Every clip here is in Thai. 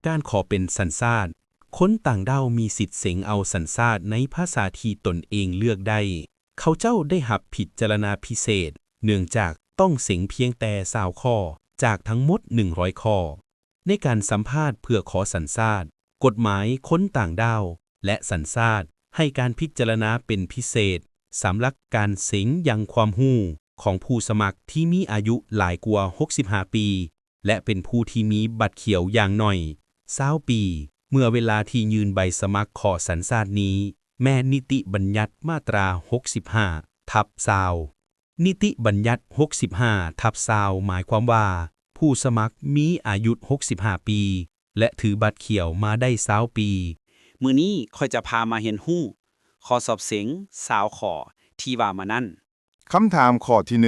การขอเป็นสัญชาติคนต่างด้าวมีสิทธิ์เสงเอาสัญชาติในภาษาที่ตนเองเลือกได้เขาเจ้าได้รับพิจารณาพิเศษเนื่องจากต้องเสงเพียงแต่20ข้อจากทั้งหมด100ข้อในการสัมภาษณ์เพื่อขอสัญชาติกฎหมายคนต่างด้าวและสัญชาติให้การพิจารณาเป็นพิเศษสำหรับการเสงยังความรู้ของผู้สมัครที่มีอายุหลายกว่า65ปีและเป็นผู้ที่มีบัตรเขียวอย่างน้อย20ปีเมื่อเวลาที่ยืนใบสมัครขอสัญชาตินี้แม่นิติบัญญัติมาตรา65/20นิติบัญญัติ65/20หมายความว่าผู้สมัครมีอายุ65ปีและถือบัตรเขียวมาได้20ปีมื้อนี้ค่อยจะพามาเห็นฮู้ข้อสอบเสียง20ข้อที่ว่ามานั่นคำถามข้อที่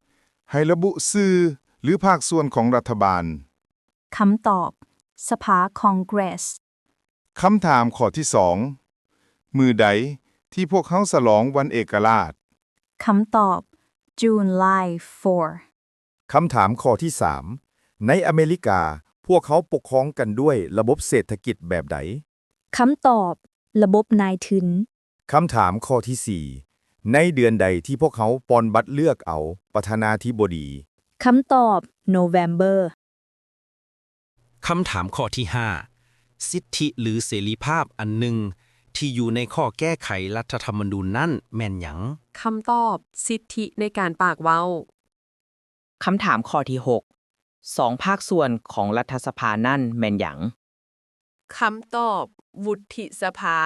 1ให้ระบุชื่อหรือภาคส่วนของรัฐบาลคำตอบสภาคองเกรสคำถามข้อที่2มือใดที่พวกเขาฉลองวันเอกราชคำตอบ July 4คำถามข้อที่3ในอเมริกาพวกเขาปกครองกันด้วยระบบเศรษฐกิจแบบใดคำตอบระบบนายทุนคำถามข้อที่4ในเดือนใดที่พวกเขาปอนบัตรเลือกเอาประธานาธิบดีคำตอบ November คำถามข้อที่5สิทธิหรือเสรีภาพอันหนึ่งที่อยู่ในข้อแก้ไขรัฐธรรมนูญนั่นแม่นหยังคำตอบสิทธิในการปากเว้าคำถามข้อที่6 2 ภาคส่วนของรัฐสภานั่นแม่นหยังคำตอบวุฒิสภา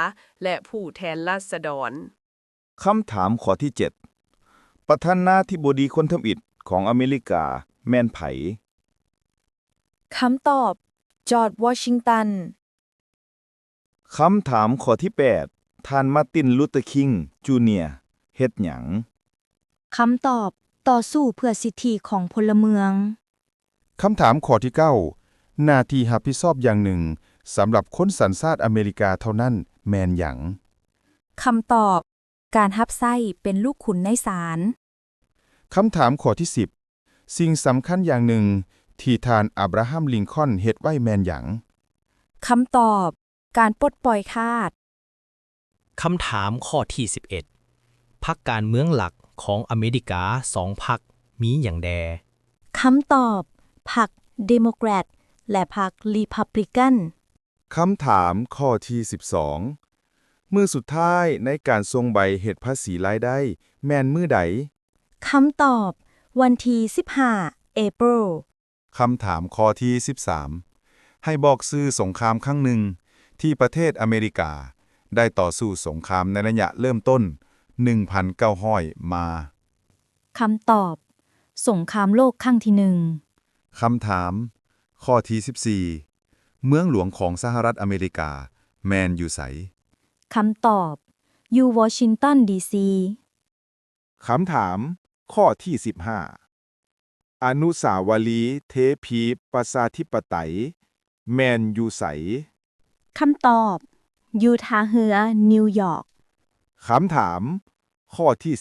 และผู้แทนราษฎรคำถามข้อที่7ประธานาธิบดีคนทำอิฐของอเมริกาแม่นไผคำตอบจอร์จวอชิงตันคำถามข้อที่8ท่านมาร์ตินลูเทอร์คิงจูเนียร์เฮ็ดหยังคำตอบต่อสู้เพื่อสิทธิของพลเมืองคำถามข้อที่9หน้าที่รับผิดชอบอย่างหนึ่งสำหรับคนสัญชาติอเมริกาเท่านั้นแม่นหยังคำตอบการรับใช้เป็นลูกขุนในศาลคำถามข้อที่10สิ่งสำคัญอย่างหนึ่งที่ท่านอับราฮัมลิงคอล์นเฮ็ดไว้แม่นหยังคำตอบการปลดปล่อยทาสคำถามข้อที่11พรรคการเมืองหลักของอเมริกา2พรรคมีหยังแดคำตอบพรรคเดโมแครตและพรรครีพับลิกันคำถามข้อที่12มื้อสุดท้ายในการส่งใบเฮ็ดภาษีรายได้แม่นมื้อใดคำตอบวันที่15 April คำถามข้อที่13ให้บอกชื่อสงครามครั้งหนึ่งที่ประเทศอเมริกาได้ต่อสู้สงครามในระยะเริ่มต้น 1,900 มาคำตอบสงครามโลกครั้งที่คำถามข้อที่14เมืองหลวงของสหรัฐอเมริกาแมนอยู่ไสคำตอบอยู่วอชิงตันดีซีคำถามข้อที่15อนุสาวรีย์เทพีประชาธิปไตยแมนอยู่ไสคำตอบอยู่ท่าเรือนิวยอร์กคำถามข้อที่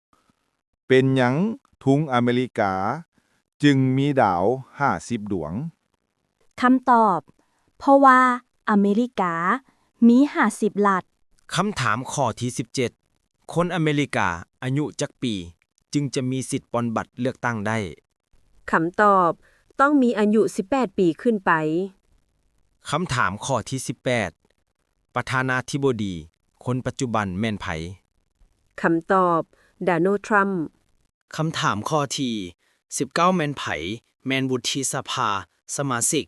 16เป็นหยังทุงอเมริกาจึงมีดาว50ดวงคำตอบเพราะว่าอเมริกามี50ลัฐคำถามข้อที่17คนอเมริกาอายุจักปีจึงจะมีสิทธิ์ปอนบัตรเลือกตั้งได้คำตอบต้องมีอายุ18ปีขึ้นไปคำถามข้อที่18ประธานาธิบดีคนปัจจุบันแม่นไผคำตอบโดนัลด์ทรัมป์คำถามข้อที่19แม่นไผแม่นวุฒิสภาสมาชิก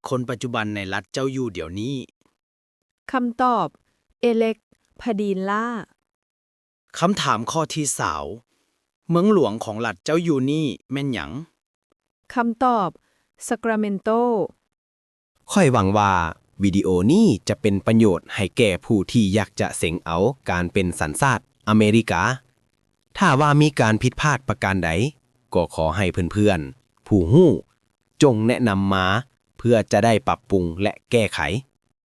คนปัจจุบันในรัฐเจ้าอยู่เดี๋ยวนี้คำตอบเอเล็กพาดีนล่าคำถามข้อที่20เมืองหลวงของรัฐเจ้าอยู่นี่แม่นหยังคำตอบซัคราเมนโตค่อยหวังว่าวิดีโอนี้จะเป็นประโยชน์ให้แก่ผู้ที่อยากจะเสงเอาการเป็นสัญชาติอเมริกาถ้าว่ามีการผิดพลาดประการใดก็ขอให้เพื่อนๆผู้ฮู้จงแนะนำมาเพื่อจะได้ปรับปรุงและแก้ไข